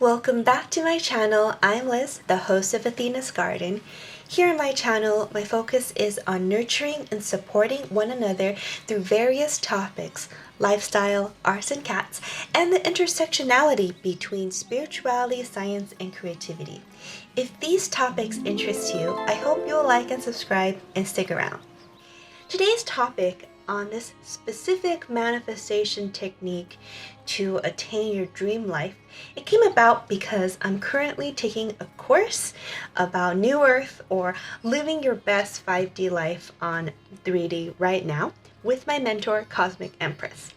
Welcome back to my channel. I'm Liz, the host of Athena's Garden. Here on my channel, my focus is on nurturing and supporting one another through various topics, lifestyle, arts and cats, and the intersectionality between spirituality, science, and creativity. If these topics interest you, I hope you'll like and subscribe and stick around. Today's topic on this specific manifestation technique to attain your dream life, it came about because I'm currently taking a course about New Earth or living your best 5D life on 3D right now with my mentor, Cosmic Empress.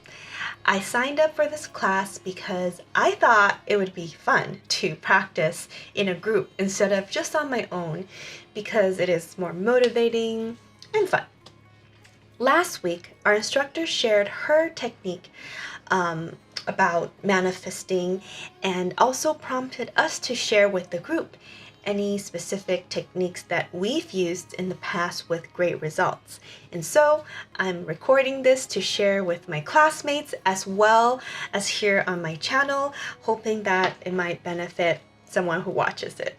I signed up for this class because I thought it would be fun to practice in a group instead of just on my own because it is more motivating and fun. Last week, our instructor shared her technique about manifesting and also prompted us to share with the group any specific techniques that we've used in the past with great results. And so I'm recording this to share with my classmates as well as here on my channel, hoping that it might benefit someone who watches it.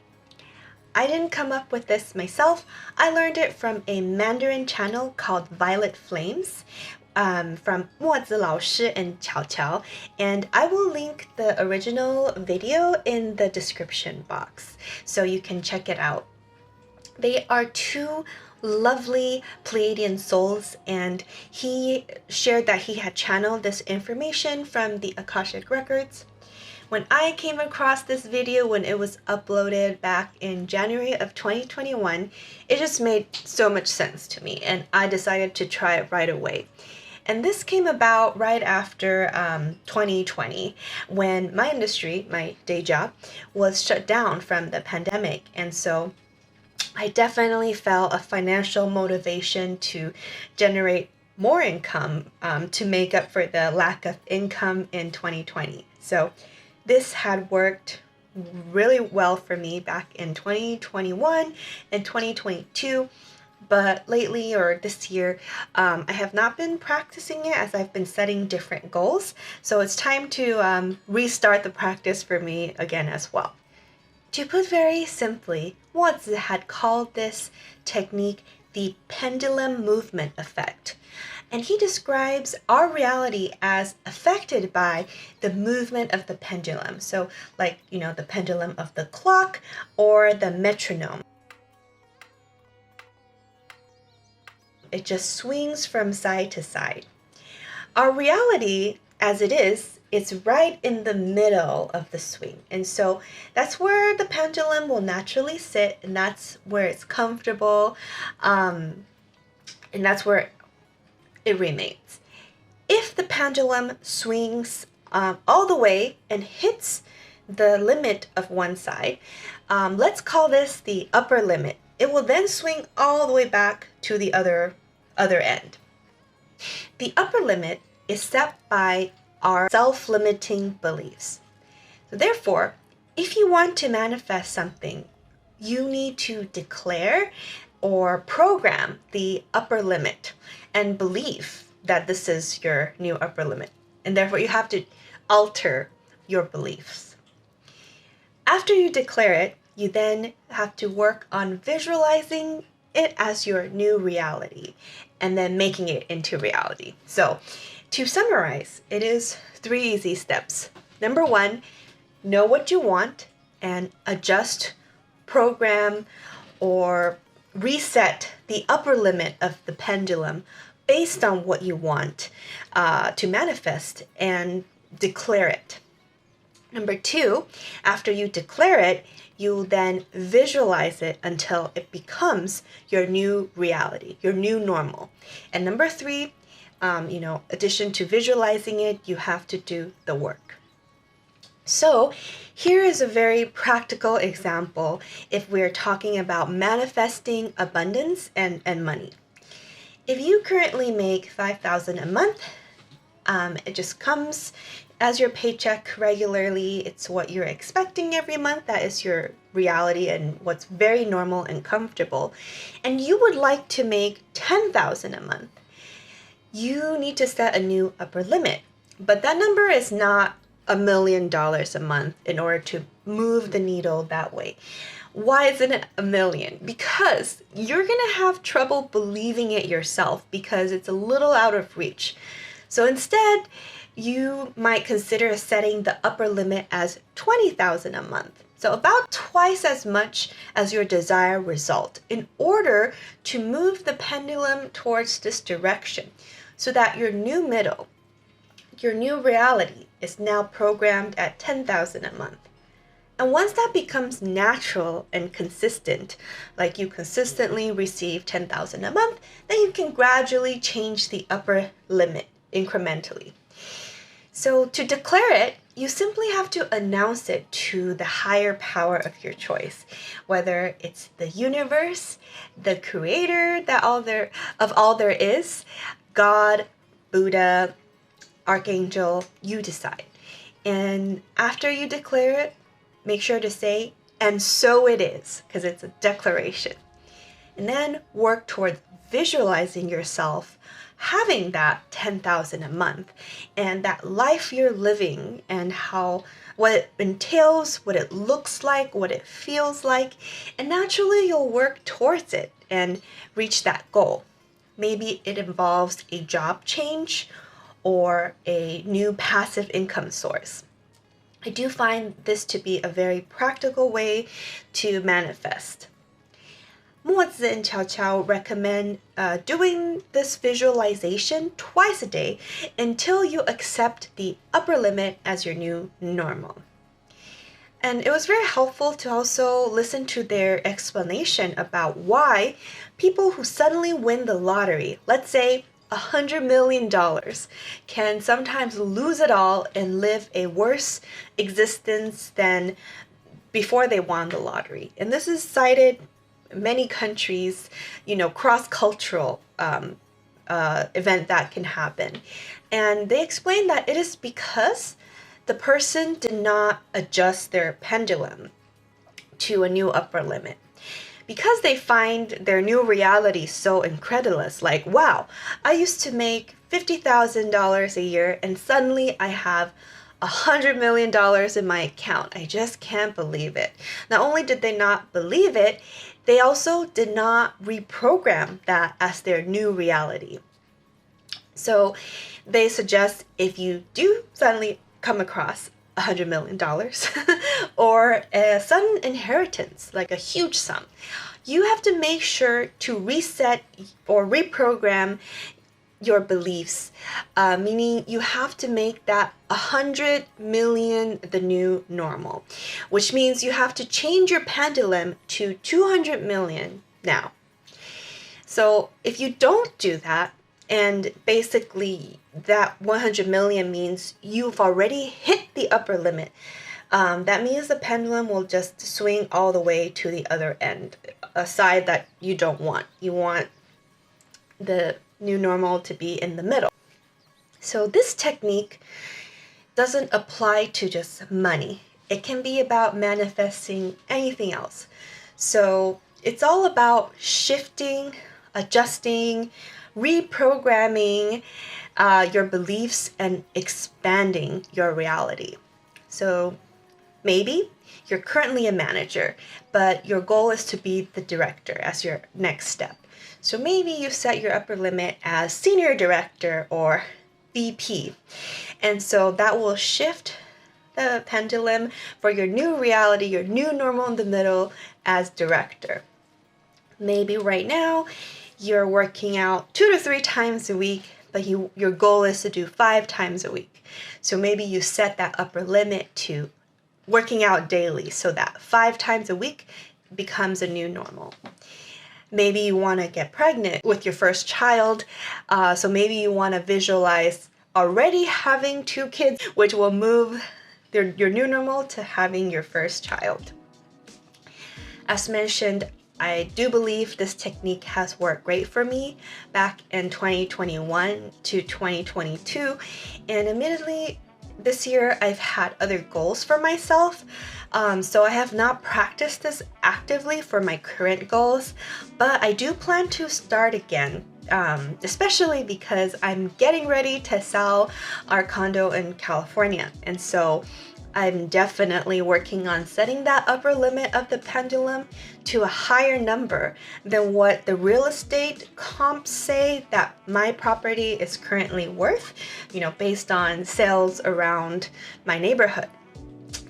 I didn't come up with this myself. I learned it from a Mandarin channel called Violet Flames from 莫子and 巧巧, and I will link the original video in the description box so you can check it out. They are two lovely Pleiadian souls, and he shared that he had channeled this information from the Akashic Records. When I came across this video when it was uploaded back in January of 2021, it just made so much sense to me, and I decided to try it right away. And this came about right after 2020, when my industry, my day job, was shut down from the pandemic. And so I definitely felt a financial motivation to generate more income to make up for the lack of income in 2020. So this had worked really well for me back in 2021 and 2022, but lately or this year, I have not been practicing it as I've been setting different goals. So it's time to restart the practice for me again as well. To put very simply, Mozi had called this technique the Pendulum Movement Effect. And he describes our reality as affected by the movement of the pendulum. So like, the pendulum of the clock or the metronome. It just swings from side to side. Our reality, as it is, it's right in the middle of the swing. And so that's where the pendulum will naturally sit, and that's where it's comfortable, and that's where it remains. If the pendulum swings all the way and hits the limit of one side, let's call this the upper limit. It will then swing all the way back to the other end. The upper limit is set by our self-limiting beliefs. So therefore, if you want to manifest something, you need to declare or program the upper limit and believe that this is your new upper limit. And therefore, you have to alter your beliefs. After you declare it, you then have to work on visualizing it as your new reality and then making it into reality. So to summarize, it is 3 easy steps. Number 1, know what you want and adjust, program, or reset the upper limit of the pendulum based on what you want to manifest and declare it. Number 2, after you declare it, you then visualize it until it becomes your new reality, your new normal. And number 3, addition to visualizing it, you have to do the work. So here is a very practical example if we're talking about manifesting abundance and money. If you currently make $5,000 a month, it just comes as your paycheck regularly. It's what you're expecting every month. That is your reality and what's very normal and comfortable. And you would like to make $10,000 a month. You need to set a new upper limit. But that number is not $1 million a month in order to move the needle that way. Why isn't it $1 million? Because you're going to have trouble believing it yourself because it's a little out of reach. So instead, you might consider setting the upper limit as $20,000 a month. So about twice as much as your desired result in order to move the pendulum towards this direction so that your new middle, your new reality is now programmed at $10,000 a month. And once that becomes natural and consistent, like you consistently receive $10,000 a month, then you can gradually change the upper limit incrementally. So to declare it, you simply have to announce it to the higher power of your choice, whether it's the universe, the creator of all there is, God, Buddha, Archangel, you decide. And after you declare it, make sure to say, and so it is, because it's a declaration. And then work towards visualizing yourself having that $10,000 a month and that life you're living and what it entails, what it looks like, what it feels like, and naturally you'll work towards it and reach that goal. Maybe it involves a job change or a new passive income source. I do find this to be a very practical way to manifest. 莫子and Qiao Qiao recommend doing this visualization twice a day until you accept the upper limit as your new normal. And it was very helpful to also listen to their explanation about why people who suddenly win the lottery, let's say $100 million, can sometimes lose it all and live a worse existence than before they won the lottery. And this is cited in many countries, cross-cultural event that can happen. And they explain that it is because the person did not adjust their pendulum to a new upper limit. Because they find their new reality so incredulous, like, wow, I used to make $50,000 a year and suddenly I have $100 million in my account. I just can't believe it. Not only did they not believe it, they also did not reprogram that as their new reality. So they suggest if you do suddenly come across $100 million or a sudden inheritance, like a huge sum, you have to make sure to reset or reprogram your beliefs, meaning you have to make that 100 million the new normal, which means you have to change your pendulum to 200 million now. So if you don't do that, and basically that 100 million means you've already hit the upper limit, that means the pendulum will just swing all the way to the other end, a side that you don't want. You want the new normal to be in the middle. So this technique doesn't apply to just money. It can be about manifesting anything else. So it's all about shifting, adjusting, reprogramming your beliefs and expanding your reality. So maybe you're currently a manager, but your goal is to be the director as your next step. So maybe you set your upper limit as senior director or VP. And so that will shift the pendulum for your new reality, your new normal in the middle as director. Maybe right now you're working out 2 to 3 times a week, but your goal is to do 5 times a week. So maybe you set that upper limit to working out daily so that 5 times a week becomes a new normal. Maybe you want to get pregnant with your first child, so maybe you want to visualize already having 2 kids, which will move your new normal to having your first child. As mentioned, I do believe this technique has worked great for me back in 2021 to 2022, and admittedly, this year I've had other goals for myself, so I have not practiced this actively for my current goals, but I do plan to start again especially because I'm getting ready to sell our condo in California. And so I'm definitely working on setting that upper limit of the pendulum to a higher number than what the real estate comps say that my property is currently worth, based on sales around my neighborhood.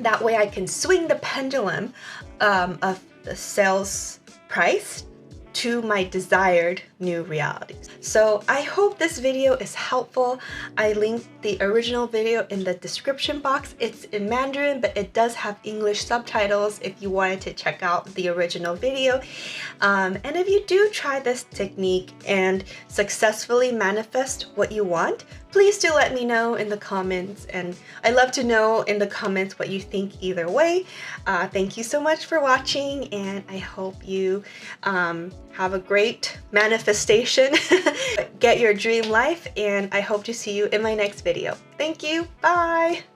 That way I can swing the pendulum of the sales price to my desired new realities. So I hope this video is helpful. I linked the original video in the description box. It's in Mandarin, but it does have English subtitles if you wanted to check out the original video. And if you do try this technique and successfully manifest what you want, please do let me know in the comments, and I love to know in the comments what you think either way. Thank you so much for watching, and I hope you have a great manifestation. Get your dream life, and I hope to see you in my next video. Thank you. Bye.